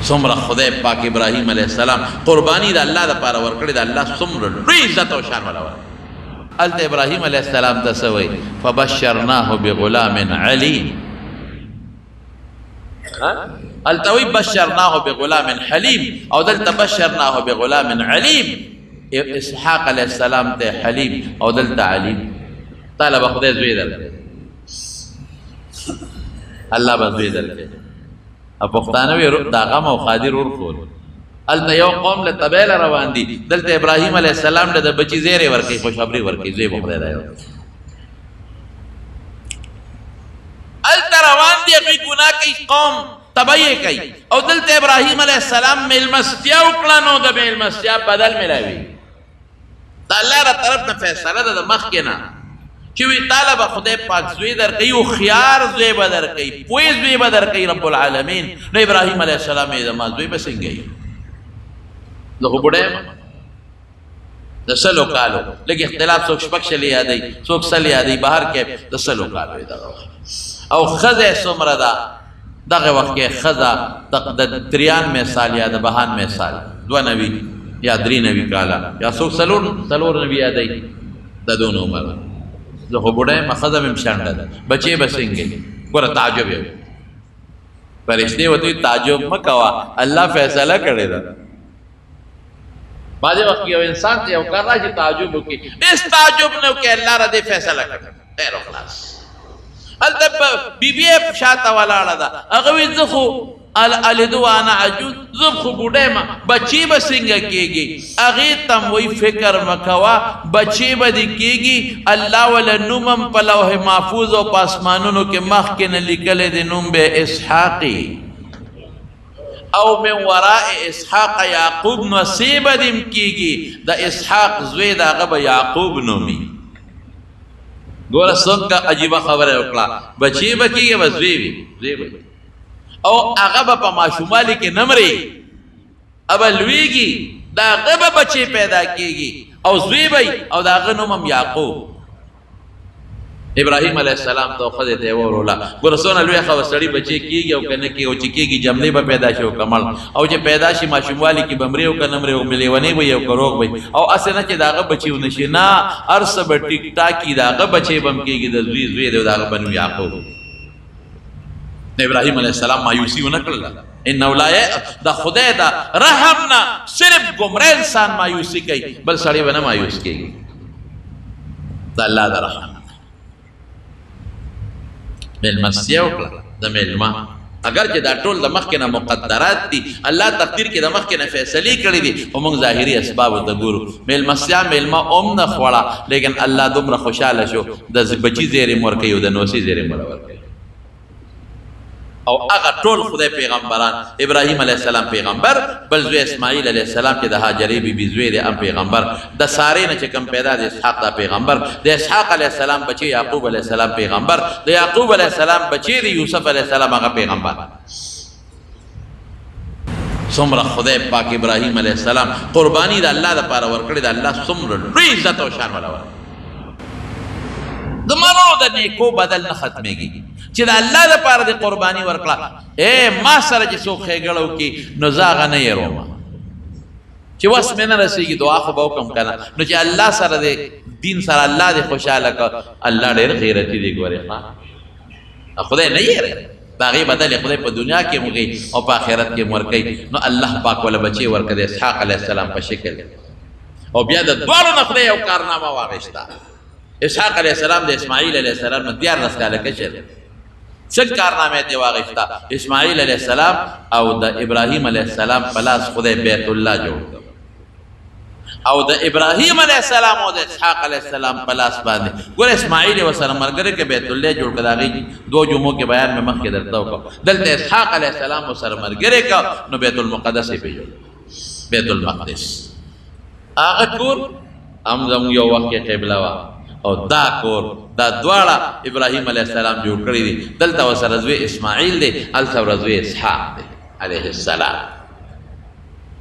څومره خدای پاک ابراهیم علیه السلام قربانی د الله دپاره ورکړې د الله څومره لوی عزت او شان والا هلته ابراهیم علیه السلام ته څه وایي فبشرناه بغلام علیم هلته وایي بشرناه بغلام حلیم او دلته بشرناه بغلام علیم اسحاق علیه السلام ته حلیم او دلته علیم تعالی به خدای زوی درکړي الله به زوی درکړي پښتانه وي دا غم او خادر ورکول هلته یو قوم له تبیله روان دي دلته ابراهیم علیه السلام له د بچي زیری ورکوي خوشخبري ورکوي زوی به خدای دی هلته روان دي هغوی ګناه کوي قوم تبه یې کوي او دلته ابراهیم علیه السلام میلمستیا وکړه نو د میلمستیا بدل میلاوي د الله را طرف نه فیصله ده د مخکې نه چې وی تعالی به خدای پاک زوی درکوي او خیار زوی به درکوي پوی زوی به درکوي رب العالمین نو ابراهیم علیه السلام یې زما زوی به څنګه وي زه خو بوډی یم د سلو کالو لږ اختلاف څوک شپږ شلې یادوي څوک سل یادوي بهر کې د سلو کالو یې دغه او ښځه یې څومره ده دغه وخت کې ښځه د 93 سال یا د 92 سال 92 یا 93 کاله یا څوک څلور نوي یادوي د دون عمر زه خو بوډی یم ښځه مې هم شنډه ده بچې به څنګه ګوره تعجب یې فرشتې ورته وایي تعجب مه کوه الله فیصله کړې ده بعضې وخت یو انسان ته یو کار راشي تعجب وکړي هېڅ تعجب نه وکړي الله را دې فیصله کړې خیر و خلاص هلته بیبي یې شاته ولاړه ده هغه وایي زه خو الدو وانا عجوز زب خو بوډی یم بچی به څنګه کېږي هغې ته م وایي فکر مه کوه بچی به دې کېږي الله وله نوم هم په لوح محفوظ او په اسمانونو کې مخکې نه لیکلی دی نوم به اسحاقي او من وراء اسحاق یعقوب نو سی به دې م کېږي د اسحاق زوی د هغه به یعقوب نومي ګوره څومره عجیبه خبره وکړه بچی به کېږي به زوی وي او هغه به په ماشومالي کې نه مري ابه لویږي د هغه به بچې پیدا کېږي او زوی به او د هغه نوم هم یعقوب ابراهیم علیه السلام ته ښځې ته یې ووروله ګوره څونه لوی ښه سړي بچې کېږي او که نه کېږي او چې کېږي جملې به پیدا شي او که مړ او چې پیدا شي ماشوموالي کې به مري او که نه مري او لیونی به وي او که روغ به وي او هسې نه چې د هغه بچي ونه شي نه هر څه به ټیک ټاکي د هغه بچې به هم کېږي د زوی دی او د هغه به نوم یعقوب ابراهیم علیه السلام مایوسی ونه کړله انه لا د خدای د رحم نه صرف ګمره انسان مایوسی کوي بل سړی به نه مایوس کېږي د الله د رحم میلمستیا وکړه د میلمه اگر چې دا ټول د مخکې نه مقدرات دي الله تقدیر کې د مخکې نه فیصلې کړي دي خو موږ ظاهري اسبابو ته ګورو میلمستیا میلمه ام نه خوړه لیکن الله دومره خوشحاله شو د بچي زیری مور کوي او د نوسي زیری مور ورکوي او هغه ټول خدای پیغمبران ابراهیم علیه السلام پیغمبر بل زوی اسماعیل علیه السلام چې د هاجرې بیبي زوی دی هم پیغمبر د سارې نه چې کوم پیدا د اسحاق دا پیغمبر د اسحاق علیه السلام بچی یعقوب علیه السلام پیغمبر د یعقوب علیه السلام بچی د یوسف علیه السلام هغه پیغمبر څومره خدای پاک ابراهیم علیه السلام قربانی د الله دپاره ورکړې د الله څومره لوی عزت او شان والا د مرو د نیکو بدل نه ختمېږي چې د الله دپاره د قرباني ورکړه ما سره چې څوک ښېګړه وکړي نو زه هغه نه یېرومه چې وس مې نه رسېږي دعا خو به وکړم که نه نو چې الله سره د دین سره الله دې خوشحاله کړه الله ډېر غیرتي دی ګورې خدای نه یېروي د هغې بدل خدای په دنیا کې هم او په آخرت کې هم ورکوي نو الله پاک وله بچې ورکړه د اسحاق علیه السلام په شکل او بیا د دواړو نه خدای یو کارنامه واخېسته اسحاق علیه السلام د اسماعیل علیه السلام نه 14 کاله کشر څه کارنامې ته واخېسته اسماعیل علیه السلام او د ابراهیم علیه السلام په لاس خدای بیت الله جوړ کړ او د ابراهیم علیه السلام او د اسحاق علیه السلام په لاس باندې ګوره اسماعیل یې ورسره ملګری کې بیت الله جوړ کړ د هغې 2 جمعو کې بیان مې مخکې درته وکړو دلته اسحاق علیه السلام ورسره ملګری کړ نو بیت المقدس یې پېژنو بیت المقدس هغه کور هم زموږ یو وخت کې قبله وه او دا کور دا دواړه ابراهیم علیه السلام جوړ کړي دي دلته ورسره زوی اسماعیل دی هلته ورسره زوی اسحاق دی علیه السلام